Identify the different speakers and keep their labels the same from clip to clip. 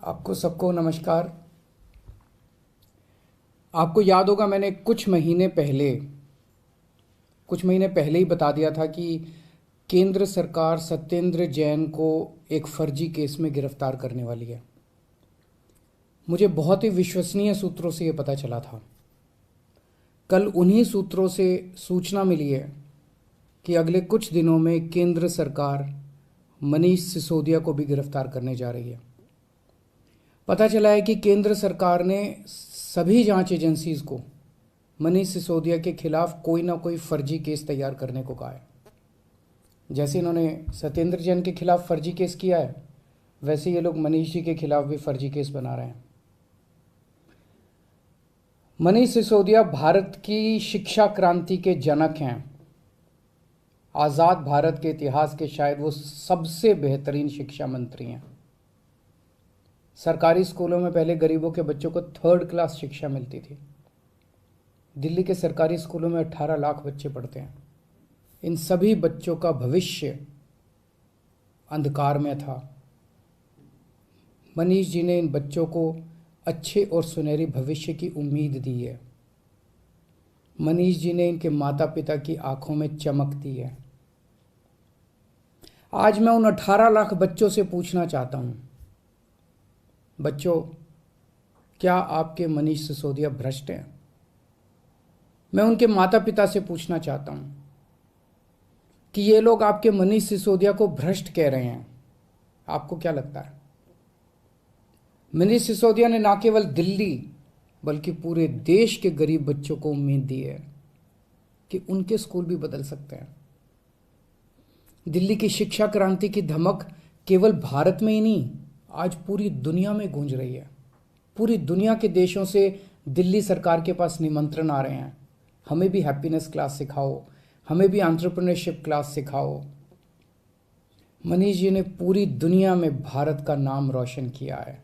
Speaker 1: आपको सबको नमस्कार। आपको याद होगा मैंने कुछ महीने पहले ही बता दिया था कि केंद्र सरकार सत्येंद्र जैन को एक फर्जी केस में गिरफ्तार करने वाली है। मुझे बहुत ही विश्वसनीय सूत्रों से ये पता चला था। कल उन्हीं सूत्रों से सूचना मिली है कि अगले कुछ दिनों में केंद्र सरकार मनीष सिसोदिया को भी गिरफ्तार करने जा रही है। पता चला है कि केंद्र सरकार ने सभी जांच एजेंसीज को मनीष सिसोदिया के खिलाफ कोई ना कोई फर्जी केस तैयार करने को कहा है। जैसे इन्होंने सत्येंद्र जैन के खिलाफ फर्जी केस किया है, वैसे ये लोग मनीष जी के खिलाफ भी फर्जी केस बना रहे हैं। मनीष सिसोदिया भारत की शिक्षा क्रांति के जनक हैं। आज़ाद भारत के इतिहास के शायद वो सबसे बेहतरीन शिक्षा मंत्री हैं। सरकारी स्कूलों में पहले गरीबों के बच्चों को 3rd क्लास शिक्षा मिलती थी। दिल्ली के सरकारी स्कूलों में 18 लाख बच्चे पढ़ते हैं। इन सभी बच्चों का भविष्य अंधकार में था। मनीष जी ने इन बच्चों को अच्छे और सुनहरी भविष्य की उम्मीद दी है। मनीष जी ने इनके माता पिता की आंखों में चमक दी है। आज मैं उन 18 लाख बच्चों से पूछना चाहता हूं, बच्चों, क्या आपके मनीष सिसोदिया भ्रष्ट हैं? मैं उनके माता पिता से पूछना चाहता हूं कि ये लोग आपके मनीष सिसोदिया को भ्रष्ट कह रहे हैं, आपको क्या लगता है? मनीष सिसोदिया ने ना केवल दिल्ली बल्कि पूरे देश के गरीब बच्चों को उम्मीद दी है कि उनके स्कूल भी बदल सकते हैं। दिल्ली की शिक्षा क्रांति की धमक केवल भारत में ही नहीं, आज पूरी दुनिया में गूंज रही है। पूरी दुनिया के देशों से दिल्ली सरकार के पास निमंत्रण आ रहे हैं, हमें भी हैप्पीनेस क्लास सिखाओ, हमें भी एंटरप्रेन्योरशिप क्लास सिखाओ। मनीष जी ने पूरी दुनिया में भारत का नाम रोशन किया है।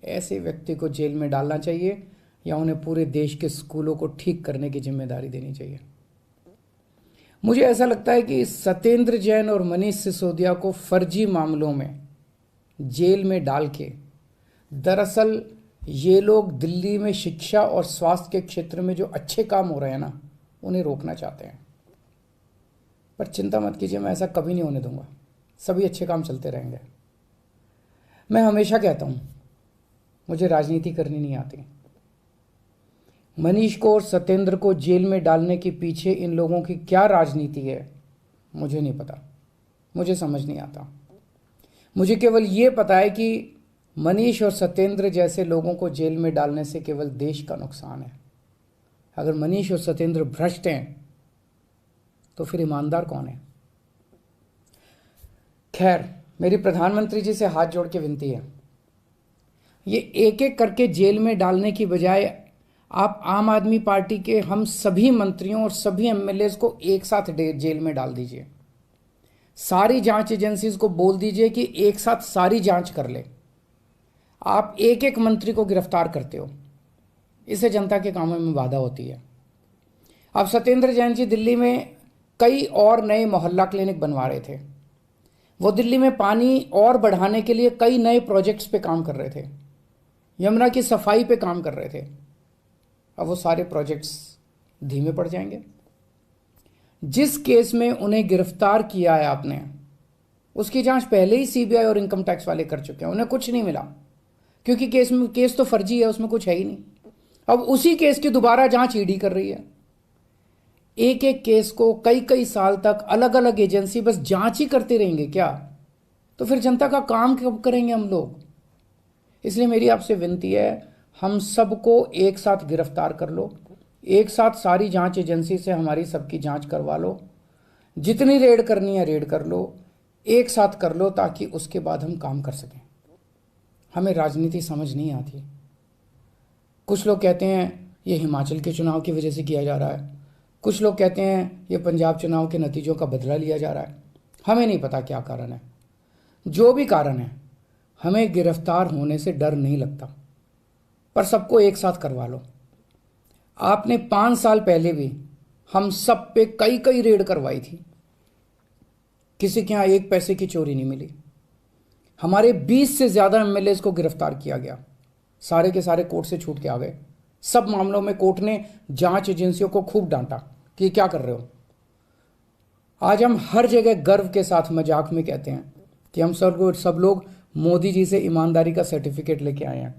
Speaker 1: ऐसे व्यक्ति को जेल में डालना चाहिए या उन्हें पूरे देश के स्कूलों को ठीक करने की जिम्मेदारी देनी चाहिए? मुझे ऐसा लगता है कि सत्येंद्र जैन और मनीष सिसोदिया को फर्जी मामलों में जेल में डाल के दरअसल ये लोग दिल्ली में शिक्षा और स्वास्थ्य के क्षेत्र में जो अच्छे काम हो रहे हैं ना, उन्हें रोकना चाहते हैं। पर चिंता मत कीजिए, मैं ऐसा कभी नहीं होने दूंगा। सभी अच्छे काम चलते रहेंगे। मैं हमेशा कहता हूं, मुझे राजनीति करनी नहीं आती। मनीष को और सत्येंद्र को जेल में डालने के पीछे इन लोगों की क्या राजनीति है, मुझे नहीं पता, मुझे समझ नहीं आता। मुझे केवल ये पता है कि मनीष और सत्येंद्र जैसे लोगों को जेल में डालने से केवल देश का नुकसान है। अगर मनीष और सत्येंद्र भ्रष्ट हैं तो फिर ईमानदार कौन है? खैर, मेरी प्रधानमंत्री जी से हाथ जोड़ के विनती है, ये एक एक करके जेल में डालने की बजाय आप आम आदमी पार्टी के हम सभी मंत्रियों और सभी एमएलए को एक साथ जेल में डाल दीजिए। सारी जांच एजेंसीज को बोल दीजिए कि एक साथ सारी जांच कर ले। आप एक एक मंत्री को गिरफ्तार करते हो, इससे जनता के कामों में बाधा होती है। अब सत्येंद्र जैन जी दिल्ली में कई और नए मोहल्ला क्लिनिक बनवा रहे थे। वो दिल्ली में पानी और बढ़ाने के लिए कई नए प्रोजेक्ट्स पे काम कर रहे थे, यमुना की सफाई पे काम कर रहे थे। अब वो सारे प्रोजेक्ट्स धीमे पड़ जाएंगे। जिस केस में उन्हें गिरफ्तार किया है आपने, उसकी जांच पहले ही सीबीआई और इनकम टैक्स वाले कर चुके हैं, उन्हें कुछ नहीं मिला क्योंकि केस तो फर्जी है, उसमें कुछ है ही नहीं। अब उसी केस की दोबारा जांच ईडी कर रही है। एक एक केस को कई कई साल तक अलग अलग एजेंसी बस जांच ही करते रहेंगे क्या? तो फिर जनता का काम कब करेंगे हम लोग? इसलिए मेरी आपसे विनती है, हम सबको एक साथ गिरफ्तार कर लो, एक साथ सारी जांच एजेंसी से हमारी सबकी जांच करवा लो, जितनी रेड करनी है रेड कर लो, एक साथ कर लो, ताकि उसके बाद हम काम कर सकें। हमें राजनीति समझ नहीं आती। कुछ लोग कहते हैं ये हिमाचल के चुनाव की वजह से किया जा रहा है, कुछ लोग कहते हैं ये पंजाब चुनाव के नतीजों का बदला लिया जा रहा है। हमें नहीं पता क्या कारण है। जो भी कारण है, हमें गिरफ्तार होने से डर नहीं लगता, पर सबको एक साथ करवा लो। आपने 5 साल पहले भी हम सब पे कई कई रेड करवाई थी, किसी के यहां 1 पैसे की चोरी नहीं मिली। हमारे 20 से ज़्यादा एमएलए को गिरफ्तार किया गया, सारे के सारे कोर्ट से छूट के आ गए। सब मामलों में कोर्ट ने जांच एजेंसियों को खूब डांटा कि क्या कर रहे हो। आज हम हर जगह गर्व के साथ मजाक में कहते हैं कि हम सब लोग मोदी जी से ईमानदारी का सर्टिफिकेट लेके आए हैं।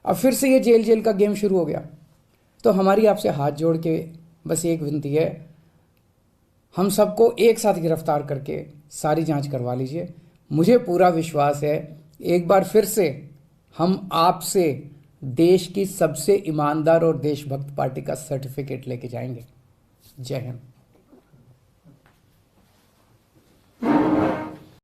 Speaker 1: अब फिर से ये जेल जेल का गेम शुरू हो गया। तो हमारी आपसे हाथ जोड़ के बस एक विनती है, हम सबको एक साथ गिरफ्तार करके सारी जांच करवा लीजिए। मुझे पूरा विश्वास है एक बार फिर से हम आपसे देश की सबसे ईमानदार और देशभक्त पार्टी का सर्टिफिकेट लेके जाएंगे। जय हिंद।